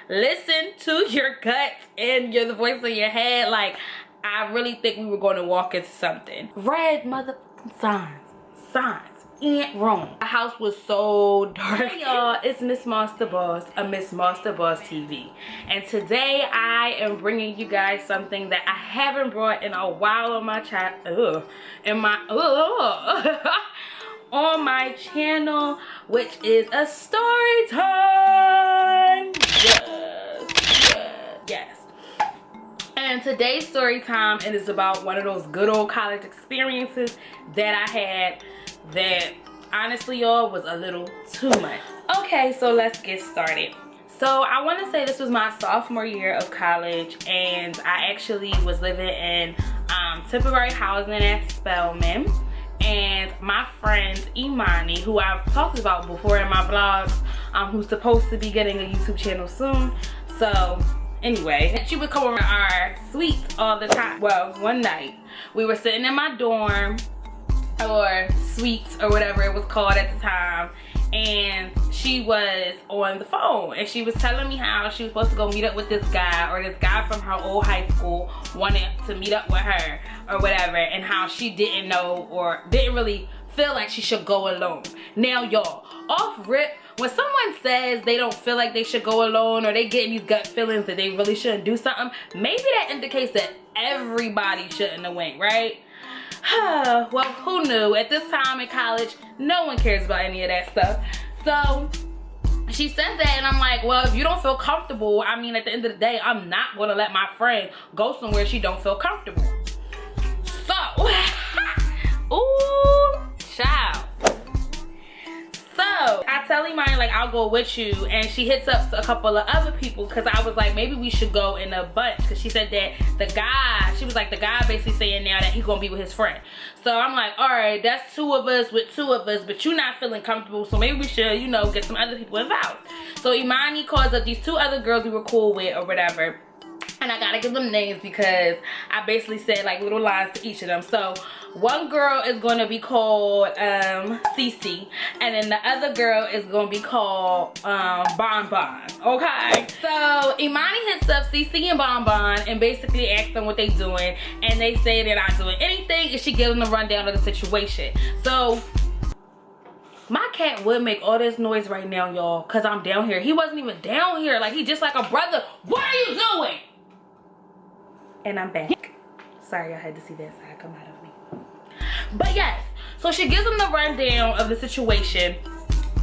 listen to your gut and the voice in your head. Like, I really think we were going to walk into something. Red motherfucking signs. Ain't wrong. The house was so dark. Hey y'all, it's Miss Moss the Boss, a Miss Moss the Boss TV, and today I am bringing you guys something that I haven't brought in a while on my on my channel, which is a story time. Yes. And today's story time, it is about one of those good old college experiences that I had that honestly, y'all, was a little too much. Okay, so let's get started. So I want to say this was my sophomore year of college, and I actually was living in temporary housing at Spelman, and my friend Imani, who I've talked about before in my vlogs, who's supposed to be getting a YouTube channel soon. So anyway, she would come over our suite all the time. Well, one night we were sitting in my dorm, or suites, or whatever it was called at the time, and she was on the phone and she was telling me how she was supposed to go meet up with this guy, or this guy from her old high school wanted to meet up with her or whatever, and how she didn't know or didn't really feel like she should go alone. Now y'all, off rip, when someone says they don't feel like they should go alone, or they get these gut feelings that they really shouldn't do something, maybe that indicates that everybody shouldn't have went, right? Well, who knew? At this time in college, no one cares about any of that stuff. So she said that, and I'm like, well, if you don't feel comfortable, I mean, at the end of the day, I'm not going to let my friend go somewhere she don't feel comfortable. So, ooh, child. So I tell Imani, like, I'll go with you, and she hits up a couple of other people, because I was like, maybe we should go in a bunch, because she said that the guy, she was like, the guy basically saying now that he's gonna be with his friend. So I'm like, all right, that's 2 of us with 2 of us, but you're not feeling comfortable, so maybe we should, you know, get some other people involved. So Imani calls up these 2 other girls we were cool with or whatever, and I gotta give them names because I basically said like little lines to each of them. So one girl is going to be called Cece, and then the other girl is going to be called Bon Bon. Okay, so Imani hits up Cece and Bon Bon and basically asks them what they doing, and they say they're not doing anything, and she gives them a rundown of the situation. So my cat would make all this noise right now, y'all, because I'm down here. He wasn't even down here. Like, he just like a brother. What are you doing? And I'm back. Sorry, I had to see that side come out of me. But yes, so she gives them the rundown of the situation,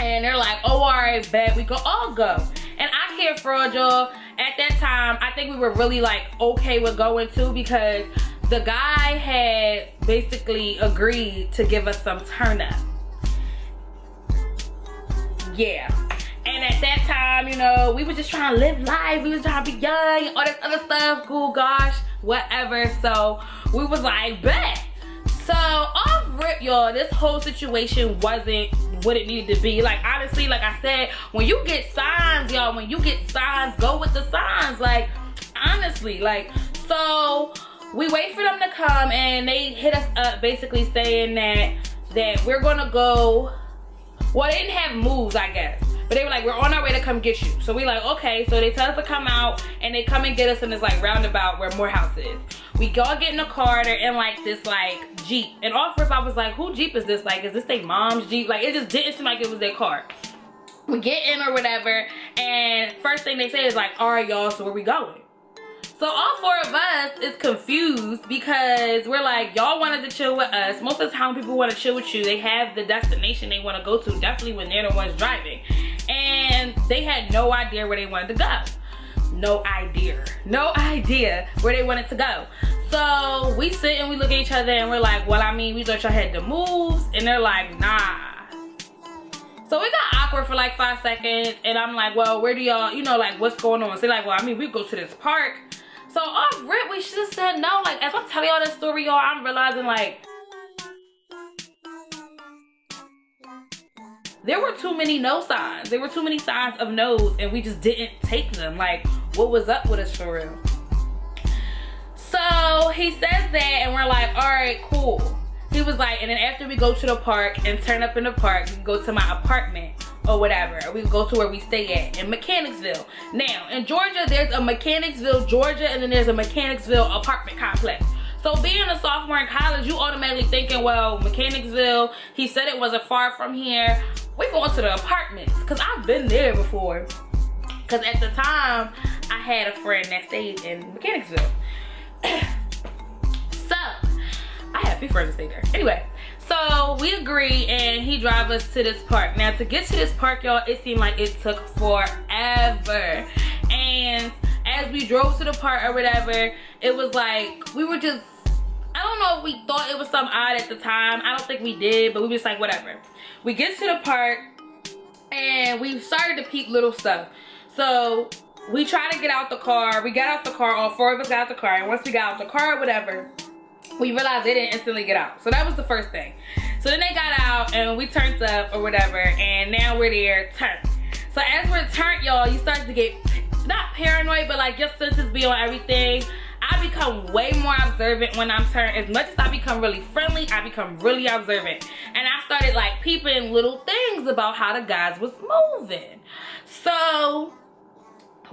and they're like, oh, all right, bet, we can all go. And I can't fraud y'all. At that time, I think we were really like okay with going too, because the guy had basically agreed to give us some turn up. Yeah. And at that time, you know, we were just trying to live life. We was trying to be young and all this other stuff. Cool, gosh, whatever. So we was like, bet. So off rip, y'all, this whole situation wasn't what it needed to be. Like, honestly, like I said, when you get signs, y'all, when you get signs, go with the signs. Like, honestly, like, so we wait for them to come, and they hit us up basically saying that we're gonna go. Well, they didn't have moves, I guess, but they were like, we're on our way to come get you. So we like, okay. So they tell us to come out, and they come and get us in this like roundabout where Morehouse is. We all get in the car, they're in like this like Jeep, and off rip I was like, who Jeep is this? Like, is this their mom's Jeep? Like, it just didn't seem like it was their car. We get in or whatever, and first thing they say is like, all right, y'all, so where we going? So all 4 of us is confused, because we're like, y'all wanted to chill with us. Most of the time people want to chill with you, they have the destination they want to go to, definitely when they're the ones driving. And they had no idea where they wanted to go. No idea where they wanted to go. So we sit and we look at each other, and we're like, well, I mean, we thought y'all had the moves. And they're like, nah. So we got awkward for like 5 seconds, and I'm like, well, where do y'all, you know, like, what's going on? So they're like, well, I mean, we go to this park. So off rip, we should have said no. Like, as I'm telling y'all this story, y'all, I'm realizing like there were too many no signs. There were too many signs of no's, and we just didn't take them. Like, what was up with us for real? So he says that, and we're like, all right, cool. He was like, and then after we go to the park and turn up in the park, we can go to my apartment or whatever. We would go to where we stay at in Mechanicsville. Now, in Georgia, there's a Mechanicsville, Georgia, and then there's a Mechanicsville apartment complex. So being a sophomore in college, you automatically thinking, well, Mechanicsville, he said it wasn't far from here. We going to the apartments, because I've been there before. Because at the time, I had a friend that stayed in Mechanicsville. So, I had a few friends that stayed there. Anyway, so we agree and he drive us to this park. Now to get to this park, y'all, it seemed like it took forever. And as we drove to the park or whatever, it was like, we were just, I don't know if we thought it was something odd at the time. I don't think we did, but we were just like, whatever. We get to the park and we started to peep little stuff. So we tried to get out the car. We got out the car, all four of us got out the car. And once we got out the car or whatever, we realized they didn't instantly get out. So that was the first thing. So then they got out and we turned up or whatever, and now we're there, turned. So as we're turned, y'all, you start to get, not paranoid, but like your senses be on everything. I become way more observant when I'm turned. As much as I become really friendly, I become really observant. And I started like peeping little things about how the guys was moving. So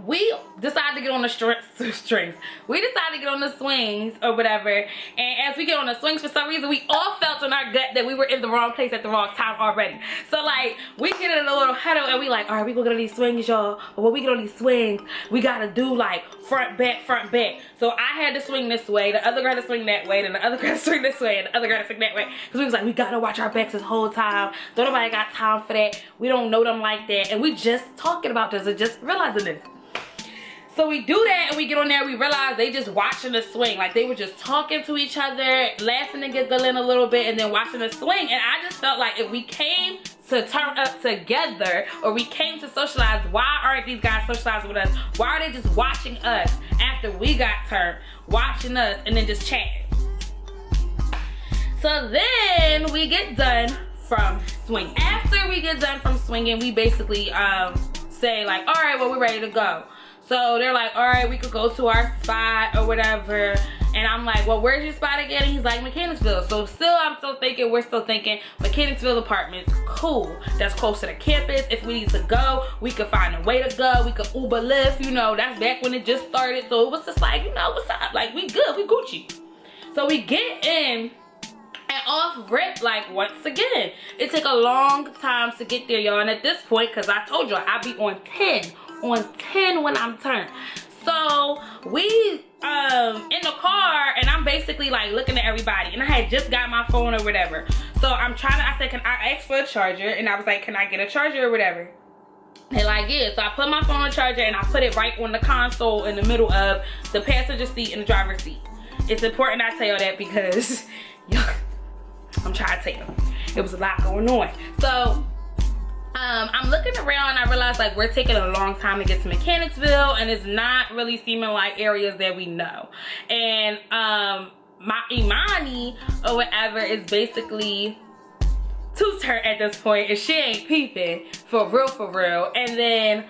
we decided to get on the strings. We decided to get on the swings or whatever. And as we get on the swings, for some reason, we all felt in our gut that we were in the wrong place at the wrong time already. So like, we get in a little huddle and we like, all right, we gonna get on these swings, y'all. But when we get on these swings, we gotta do like front, back, front, back. So I had to swing this way, the other girl had to swing that way, then the other girl had to swing this way, and the other girl had to swing that way. Because we was like, we gotta watch our backs this whole time. Don't nobody got time for that. We don't know them like that. And we just talking about this and just realizing this. So we do that and we get on there, we realize they just watching the swing. Like they were just talking to each other, laughing and giggling a little bit, and then watching the swing. And I just felt like if we came to turn up together, or we came to socialize, why aren't these guys socializing with us? Why are they just watching us after we got turned, watching us and then just chatting? So then we get done from swinging. After we get done from swinging, we basically say like, all right, well, we're ready to go. So they're like, all right, we could go to our spot or whatever. And I'm like, well, where's your spot again? And he's like, Mechanicsville. So we're still thinking Mechanicsville apartments, cool. That's close to the campus. If we need to go, we could find a way to go. We could Uber Lyft, you know, that's back when it just started. So it was just like, you know, what's up? Like, we good, we Gucci. So we get in and off rip, like once again. It took a long time to get there, y'all. And at this point, cause I told y'all, I be on 10 when I'm turned. So we in the car and I'm basically like looking at everybody, and I had just got my phone or whatever. So I said, can I ask for a charger? And I was like, can I get a charger or whatever? They're like, yeah. So I put my phone on charger and I put it right on the console in the middle of the passenger seat and the driver's seat. It's important I tell you that because I'm trying to tell you, it was a lot going on. So I'm looking around and I realized like we're taking a long time to get to Mechanicsville, and it's not really seeming like areas that we know. And my Imani or whatever is basically two-turn at this point, and she ain't peeping for real. And then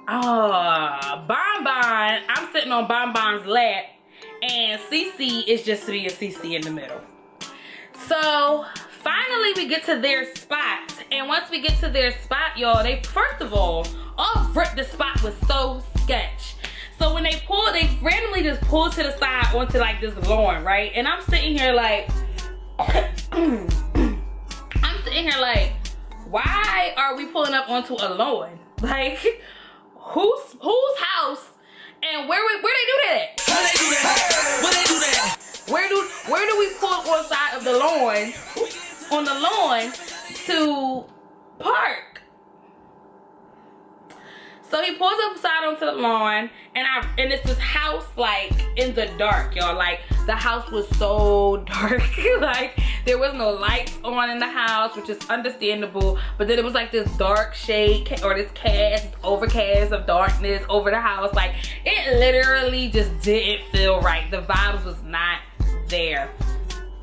Bonbon, I'm sitting on Bonbon's lap, and CC is just being CC in the middle. So finally we get to their spot, and once we get to their spot, y'all, they first of all rip, the spot was so sketch. So when they pulled, they randomly just pulled to the side onto like this lawn, right? And I'm sitting here like I'm sitting here like, why are we pulling up onto a lawn? Like, whose house, and where they do that? Where they do that? Where do we pull on side of the lawn, on the lawn to park? So he pulls up side onto the lawn, and it's this house like in the dark, y'all. Like the house was so dark, like there was no lights on in the house, which is understandable. But then it was like this dark shade, or this overcast of darkness over the house. Like it literally just didn't feel right. The vibes was not there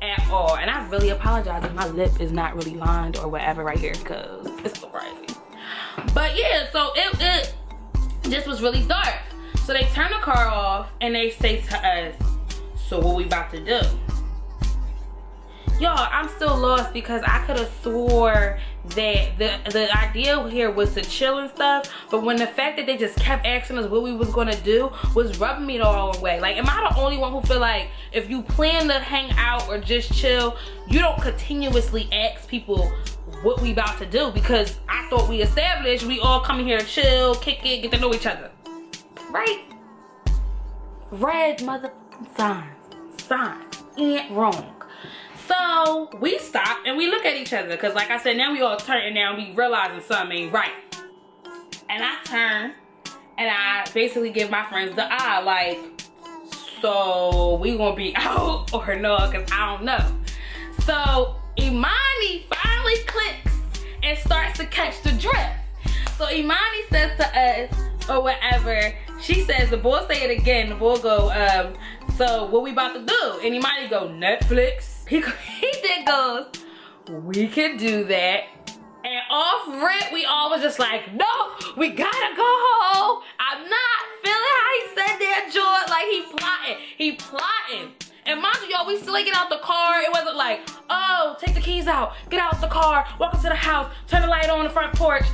at all. And I really apologize if my lip is not really lined or whatever right here, because it's so crazy. But yeah, so it just was really dark. So they turn the car off and they say to us, so what we about to do? y'all, I'm still lost because I could have swore that the idea here was to chill and stuff, but when the fact that they just kept asking us what we was gonna do was rubbing me the wrong way. Like, am I the only one who feel like if you plan to hang out or just chill, you don't continuously ask people what we about to do? Because I thought we established we all coming here to chill, kick it, get to know each other, right? Red motherfucking signs ain't wrong. So we stop and we look at each other, because like I said, now we all turning now, we realizing something ain't right. And I turn and I basically give my friends the eye, like, so we gonna be out or no? Because I don't know. So Imani finally clicks and starts to catch the drift. So Imani says to us, or whatever, she says, the boy say it again, the boy go, so what we about to do? And Imani go, Netflix. He then goes, we can do that. And off rip, we all was just like, no, we gotta go home. I'm not feeling how he said that, George. Like, he plotting. And mind you, y'all, we still get out the car. It wasn't like, oh, take the keys out, get out the car, walk into the house, turn the light on the front porch,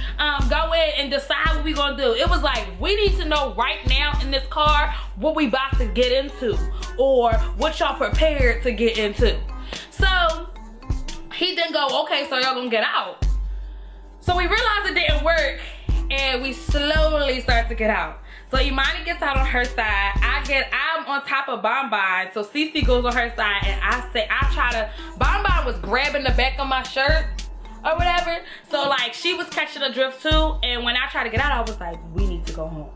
go in and decide what we gonna do. It was like, we need to know right now in this car what we about to get into, or what y'all prepared to get into. So he then go, okay, so y'all gonna get out. So we realized it didn't work, and we slowly start to get out. So Imani gets out on her side. I'm on top of Bonbon. So Cece goes on her side, and Bonbon was grabbing the back of my shirt or whatever. So like, she was catching the drift too. And when I tried to get out, I was like, we need to go home.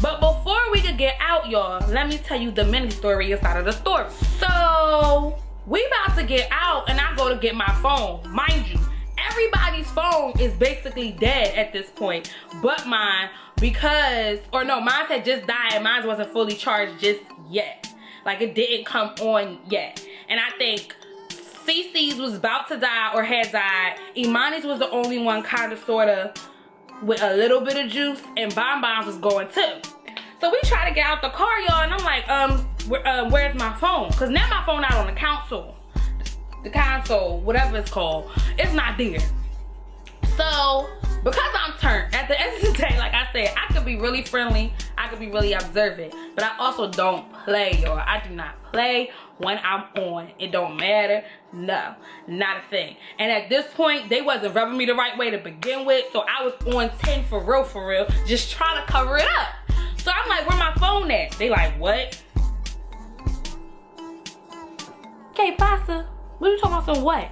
But before we could get out, y'all, let me tell you the mini story inside of the story. So we about to get out, and I go to get my phone. Mind you, everybody's phone is basically dead at this point, but mine, because, or no, mine had just died and mine wasn't fully charged just yet. Like, it didn't come on yet. And I think Cece's was about to die or had died. Imani's was the only one kind of sort of with a little bit of juice, and Bonbon's was going too. So we try to get out the car, y'all, and I'm like, where's my phone? Because now my phone out on the console. The console, whatever it's called, it's not there. So because I'm turned, at the end of the day, like I said, I could be really friendly, I could be really observant, but I also don't play, y'all. I do not play when I'm on. It don't matter. No, not a thing. And at this point, they wasn't rubbing me the right way to begin with, so I was on 10 for real, just trying to cover it up. So I'm like, where my phone at? They like, what? Okay, pasta. What are you talking about? Some what?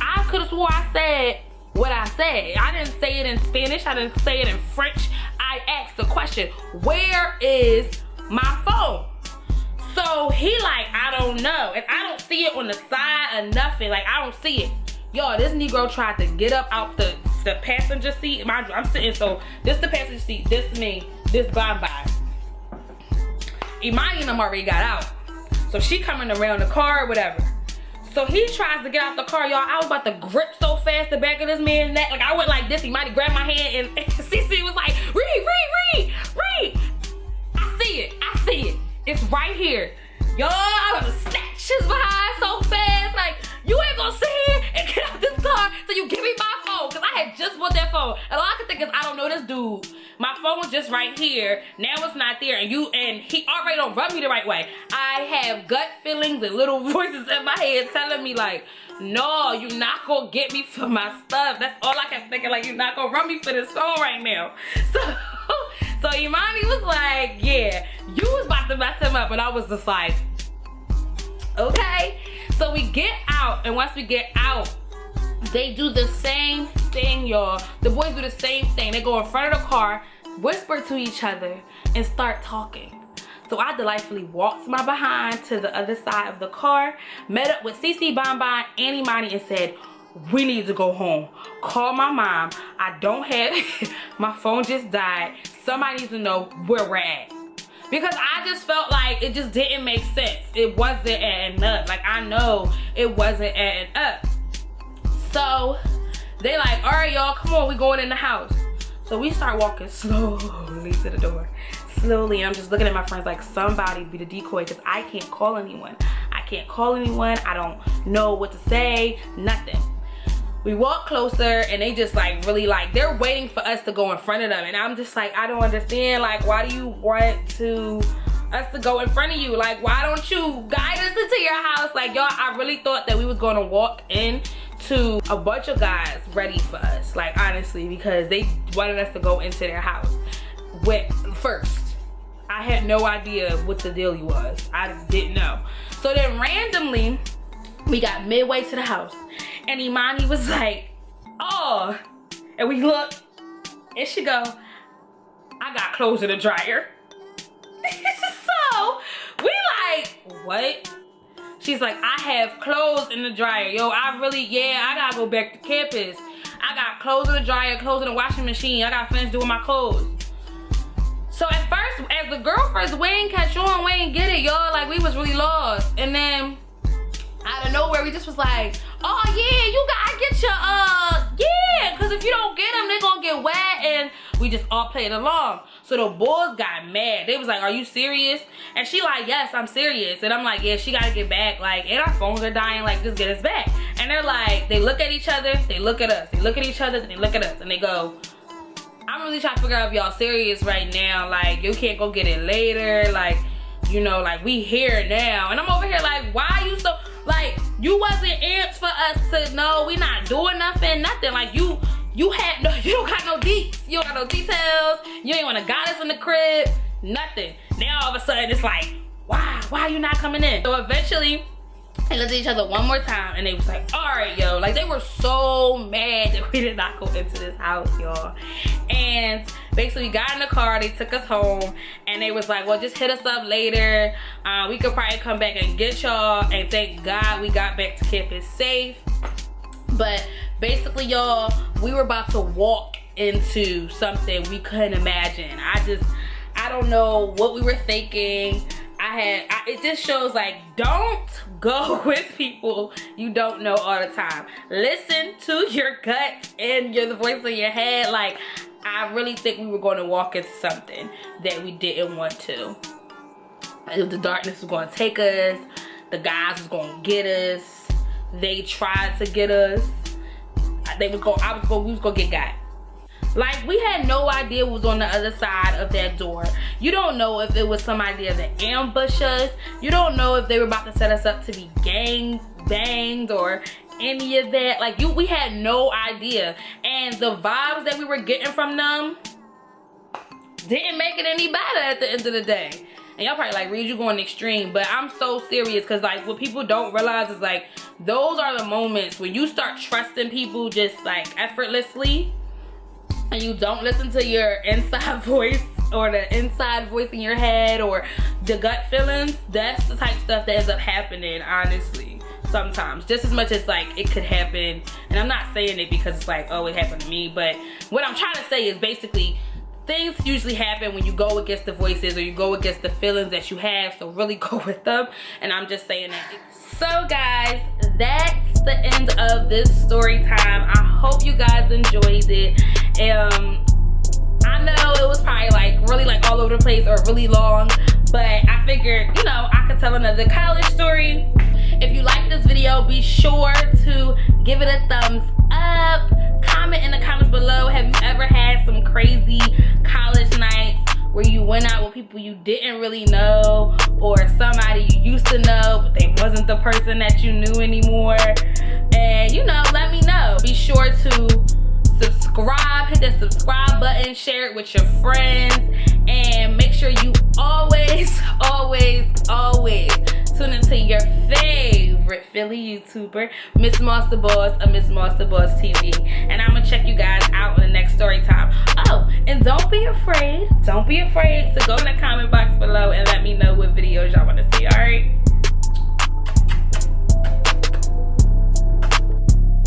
I could have swore I said what I said. I didn't say it in Spanish. I didn't say it in French. I asked the question, where is my phone? So he like, I don't know. And I don't see it on the side or nothing. Like, I don't see it. Y'all, this Negro tried to get up out the passenger seat. Mind you, I'm sitting, so this the passenger seat, this me, this Bonbon. Imani and them already got out. So she coming around the car or whatever. So he tries to get out the car, y'all. I was about to grip so fast the back of this man's neck. Like, I went like this. He might have grabbed my hand, and Cece was like, read. I see it. It's right here. Y'all, I was snatch his behind so fast. Like, you ain't gonna sit here and get out this car so you give me my phone. Because I had just bought that phone. And all I could think is, I don't know this dude. My phone was just right here. Now it's not there. And he already don't rub me the right way. I have gut feelings and little voices in my head telling me like, no, you're not gonna get me for my stuff. That's all I kept thinking, like, you're not gonna run me for this phone right now. So Imani was like, yeah, you was about to mess him up. And I was just like, okay. So we get out, and once we get out, they do the same thing, y'all. The boys do the same thing. They go in front of the car, whisper to each other, and start talking. So I delightfully walked my behind to the other side of the car, met up with Cece, Bonbon, and Imani, and said, we need to go home. Call my mom. I don't have my phone just died. Somebody needs to know where we're at. Because I just felt like it just didn't make sense. It wasn't adding up. Like, I know it wasn't adding up. So they like, all right, y'all, come on, we going in the house. So we start walking slowly to the door. Slowly, and I'm just looking at my friends like, somebody be the decoy, because I can't call anyone. I can't call anyone. I don't know what to say, nothing. We walk closer and they just like really like, they're waiting for us to go in front of them. And I'm just like, I don't understand. Like, why do you want us to go in front of you? Like, why don't you guide us into your house? Like, y'all, I really thought that we was gonna walk in to a bunch of guys ready for us. Like, honestly, because they wanted us to go into their house first. I had no idea what the deal was. I didn't know. So then randomly, we got midway to the house and Imani was like, oh, and we looked and she go, I got clothes in the dryer. So we like, what? She's like, I have clothes in the dryer. Yo, I gotta go back to campus. I got clothes in the dryer, clothes in the washing machine. I gotta finish doing my clothes. So at first, as the girlfriends, we ain't catch on, we ain't get it, y'all. Like, we was really lost. And then out of nowhere, we just was like, oh yeah, you gotta get your, yeah, because if you don't get them, they're gonna get wet. And we just all played along. So the boys got mad. They was like, are you serious? And she like, yes, I'm serious. And I'm like, yeah, she gotta get back. Like, and our phones are dying, like, just get us back. And they're like, they look at each other, they look at us, they look at each other, they look at us, and they go, I'm really trying to figure out if y'all serious right now. Like, you can't go get it later. Like, you know, like, we here now. And I'm over here like, why you so, like, you wasn't ants for us to know we not doing nothing. Like, you don't got no deets. You don't got no details. You ain't want to got us in the crib. Nothing. Now all of a sudden it's like, why you not coming in? So eventually they looked at each other one more time and they was like, all right, yo. Like, they were so mad that we did not go into this house, y'all. And basically we got in the car, they took us home, and they was like, well, just hit us up later. We could probably come back and get y'all. And thank God we got back to campus safe. But basically, y'all, we were about to walk into something we couldn't imagine. I don't know what we were thinking. It just shows, like, don't go with people you don't know all the time. Listen to your gut and the voice in your head. Like, I really think we were going to walk into something that we didn't want to. The darkness was going to take us. The guys was going to get us. They tried to get us. We was going to get got. Like, we had no idea what was on the other side of that door. You don't know if it was somebody that ambushed us. You don't know if they were about to set us up to be gang banged or any of that. Like, we had no idea. And the vibes that we were getting from them didn't make it any better at the end of the day. And y'all probably like, Reed, you going extreme. But I'm so serious, because like, what people don't realize is like, those are the moments when you start trusting people just like effortlessly, and you don't listen to your inside voice or the inside voice in your head or the gut feelings. That's the type of stuff that ends up happening, honestly, sometimes. Just as much as like it could happen, and I'm not saying it because it's like, oh, it happened to me, but what I'm trying to say is basically things usually happen when you go against the voices or you go against the feelings that you have, so really go with them. And I'm just saying that. So guys, that's the end of this story time. I hope you guys enjoyed it. I know it was probably like really like all over the place or really long, but I figured, you know, I could tell another college story. If you like this video, be sure to give it a thumbs up. Comment in the comments below, have you ever had some crazy college nights where you went out with people you didn't really know, or somebody you used to know but they wasn't the person that you knew anymore? And you know, let me know. Be sure to subscribe, hit that subscribe button, share it with your friends, and make sure you always tune into your favorite Philly YouTuber, Miss Moss the Boss of Miss Moss the Boss TV. And I'm gonna check you guys out in the next story time. Oh, and don't be afraid to go in the comment box below and let me know what